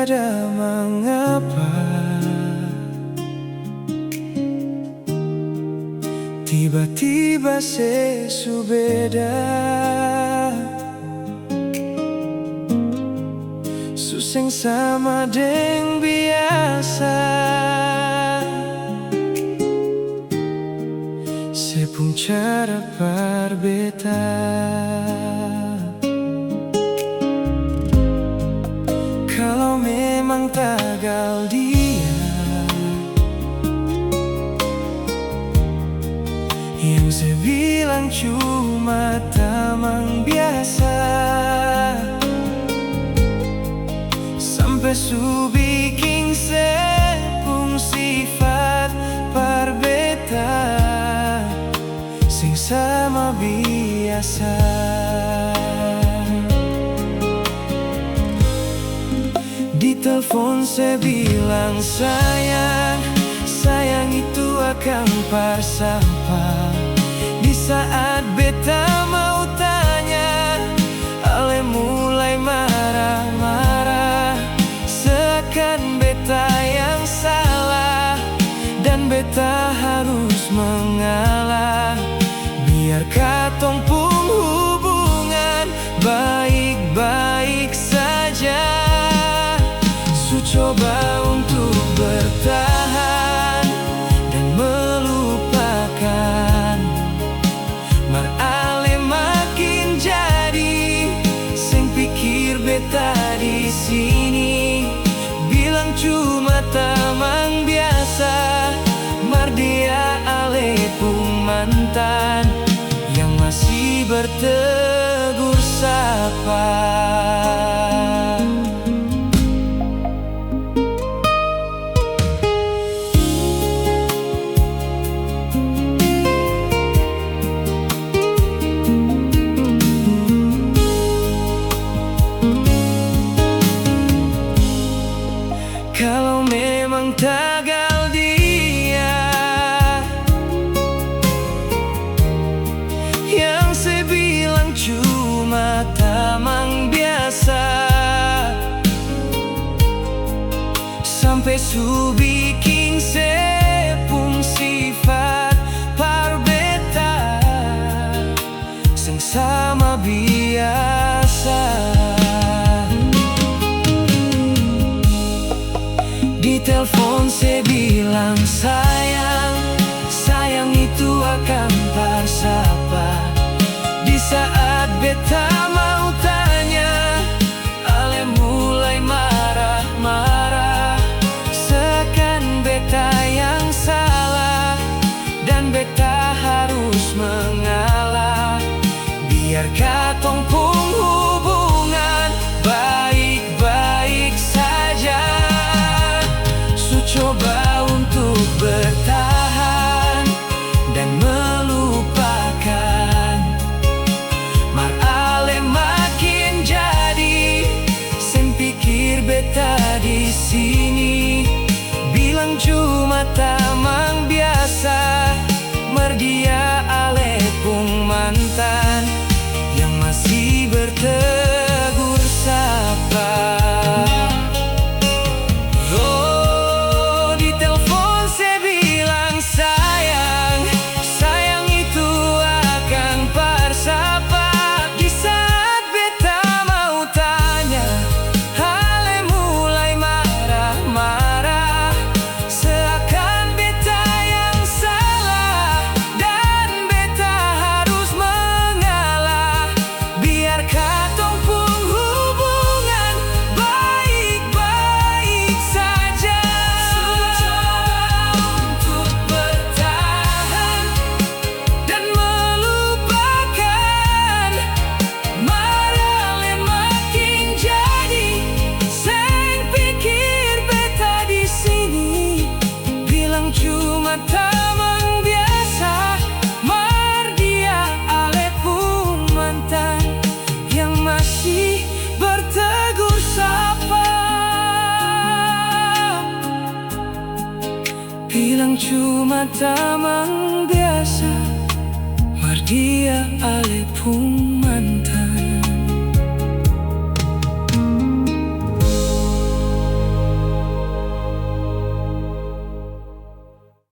tiada mengapa tiba-tiba sesubeda. Suseng sama deng biasa, sepung cara parbeta. Kalau memang tagal dia yang saya bilang cuma tamang biasa, sampai su bikin sepung sifat parbeta sing sama biasa. Di telepon saya bilang sayang, sayang itu akan parsapa. Di saat beta mau tanya, ale mulai marah-marah, seakan beta yang salah dan beta harus mengalah. Biar katong pun hubungan baik-baik saja. Su coba untuk bertahan dan melupakan, mar ale makin jadi sing pikir beta di sini. Bilang cuma tamang biasa, mar dia ale pun mantan yang masih bertegur sapa. Kalau memang tagal dia yang saya bilang cuma tamang biasa, sampai su bikin sepung sifat parbeta sing sama biasa. Di telepon saya bilang sayang, sayang itu akan parsapa. Di saat beta mau tanya, ale mulai marah-marah, seakan beta yang salah dan beta harus mengalah. Biar katong pun hubungan baik-baik saja. Coba untuk bertahan dan melupakan, mar ale makin jadi sen pikir beta di sini. Bilang cuma tamang biasa, mar dia ale pun mantan yang masih bertegur sapa. Cuma tamang biasa, mar dia ale pun mantan yang masih bertegur sapa. Bilang cuma tamang biasa, mar dia ale pun mantan